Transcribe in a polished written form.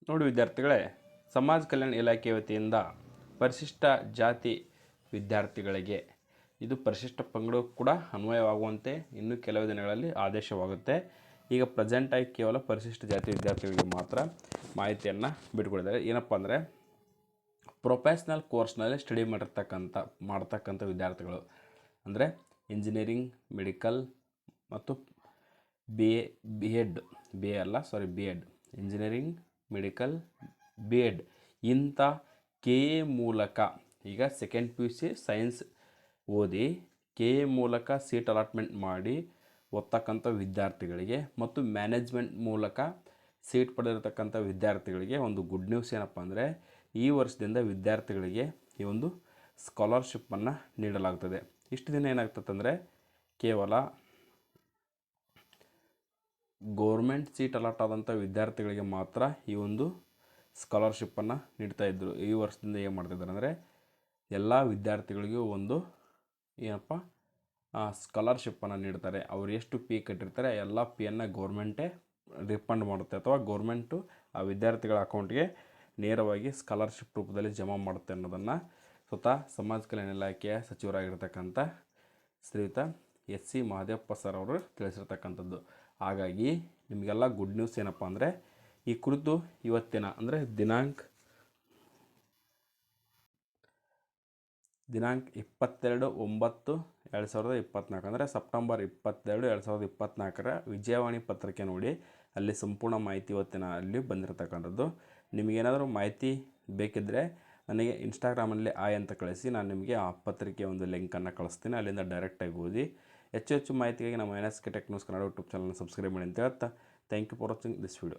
ನೋಡಿ ವಿದ್ಯಾರ್ಥಿಗಳೇ, ಸಮಾಜ ಕಲ್ಯಾಣ ಇಲಾಖೆ ವತಿಯಿಂದ ಪರಿಶಿಷ್ಟ ಜಾತಿ ವಿದ್ಯಾರ್ಥಿಗಳಿಗೆ ಇದು ಪರಿಶಿಷ್ಟ ಪಂಗಡ ಕೂಡ ಅನ್ವಯವಾಗುವಂತೆ ಇನ್ನು ಕೆಲವು ದಿನಗಳಲ್ಲಿ ಆದೇಶವಾಗುತ್ತೆ. ಈಗ ಪ್ರೆಸೆಂಟಾಗಿ ಕೇವಲ ಪರಿಶಿಷ್ಟ ಜಾತಿ ವಿದ್ಯಾರ್ಥಿಗಳಿಗೆ ಮಾತ್ರ ಮಾಹಿತಿಯನ್ನು ಬಿಟ್ಕೊಡಿದ್ದಾರೆ. ಏನಪ್ಪ ಅಂದರೆ ಪ್ರೊಫೆಷ್ನಲ್ ಕೋರ್ಸ್ನಲ್ಲಿ ಸ್ಟಡಿ ಮಾಡ್ತಕ್ಕಂಥ ವಿದ್ಯಾರ್ಥಿಗಳು ಅಂದರೆ ಇಂಜಿನಿಯರಿಂಗ್, ಮೆಡಿಕಲ್ ಮತ್ತು B Ed engineering, medical, B Ed ಇಂಥ KA ಮೂಲಕ ಈಗ ಸೆಕೆಂಡ್ PUC ಸೈನ್ಸ್ ಓದಿ KA ಮೂಲಕ ಸೀಟ್ ಅಲಾಟ್ಮೆಂಟ್ ಮಾಡಿ ಓದ್ತಕ್ಕಂಥ ವಿದ್ಯಾರ್ಥಿಗಳಿಗೆ ಮತ್ತು ಮ್ಯಾನೇಜ್ಮೆಂಟ್ ಮೂಲಕ ಸೀಟ್ ಪಡೆದಿರತಕ್ಕಂಥ ವಿದ್ಯಾರ್ಥಿಗಳಿಗೆ ಒಂದು ಗುಡ್ ನ್ಯೂಸ್ ಏನಪ್ಪ ಅಂದರೆ ಈ ವರ್ಷದಿಂದ ವಿದ್ಯಾರ್ಥಿಗಳಿಗೆ ಈ ಒಂದು ಸ್ಕಾಲರ್ಶಿಪ್ಪನ್ನು ನೀಡಲಾಗ್ತದೆ. ಇಷ್ಟು ದಿನ ಏನಾಗ್ತದೆ ಕೇವಲ ಗೌರ್ಮೆಂಟ್ ಸೀಟ್ ಅಲಾಟ್ ಆದಂಥ ವಿದ್ಯಾರ್ಥಿಗಳಿಗೆ ಮಾತ್ರ ಈ ಒಂದು ಸ್ಕಾಲರ್ಶಿಪ್ಪನ್ನು ನೀಡ್ತಾಯಿದ್ರು. ಈ ವರ್ಷದಿಂದ ಏನು ಮಾಡ್ತಿದ್ದಾರೆ ಅಂದರೆ ಎಲ್ಲ ವಿದ್ಯಾರ್ಥಿಗಳಿಗೂ ಒಂದು ಏನಪ್ಪ ಸ್ಕಾಲರ್ಶಿಪ್ಪನ್ನು ನೀಡ್ತಾರೆ. ಅವರು ಎಷ್ಟು ಫೀ ಕಟ್ಟಿರ್ತಾರೆ ಎಲ್ಲ ಫೀಯನ್ನು ಗೌರ್ಮೆಂಟೇ ರಿಫಂಡ್ ಮಾಡುತ್ತೆ ಅಥವಾ ಗೌರ್ಮೆಂಟು ಆ ವಿದ್ಯಾರ್ಥಿಗಳ ಅಕೌಂಟ್ಗೆ ನೇರವಾಗಿ ಸ್ಕಾಲರ್ಶಿಪ್ ರೂಪದಲ್ಲಿ ಜಮಾ ಮಾಡುತ್ತೆ ಅನ್ನೋದನ್ನು ಸ್ವತಃ ಸಮಾಜ ಕಲ್ಯಾಣ ಇಲಾಖೆಯ ಸಚಿವರಾಗಿರ್ತಕ್ಕಂಥ ಶ್ರೀಯುತ SC ಮಹದೇವಪ್ಪ ಸರ್ ಅವರು ತಿಳಿಸಿರ್ತಕ್ಕಂಥದ್ದು. ಹಾಗಾಗಿ ನಿಮಗೆಲ್ಲ ಗುಡ್ ನ್ಯೂಸ್ ಏನಪ್ಪ ಅಂದರೆ ಈ ಕುರಿತು ಇವತ್ತಿನ ಅಂದರೆ ದಿನಾಂಕ 22/9/2024 ಅಂದರೆ ಸೆಪ್ಟೆಂಬರ್ 22, 2024 ವಿಜಯವಾಣಿ ಪತ್ರಿಕೆ ನೋಡಿ, ಅಲ್ಲಿ ಸಂಪೂರ್ಣ ಮಾಹಿತಿ ಇವತ್ತಿನ ಅಲ್ಲಿ ಬಂದಿರತಕ್ಕಂಥದ್ದು. ನಿಮಗೇನಾದರೂ ಮಾಹಿತಿ ಬೇಕಿದ್ದರೆ ನನಗೆ ಇನ್ಸ್ಟಾಗ್ರಾಮಲ್ಲಿ ಅಂತ ಕಳಿಸಿ, ನಾನು ನಿಮಗೆ ಆ ಪತ್ರಿಕೆಯ ಒಂದು ಲಿಂಕನ್ನು ಕಳಿಸ್ತೀನಿ. ಅಲ್ಲಿಂದ ಡೈರೆಕ್ಟಾಗಿ ಓದಿ. ಹೆಚ್ಚು ಮಾಹಿತಿಗಾಗಿ ನಮ್ಮ NSK tech news Kannada YouTube ಚಾನಲ್ನ ಸಬ್ಸ್ಕ್ರೈಬ್ ಮಾಡಿ ಅಂತ ಹೇಳ್ತಾ thank you for watching this video.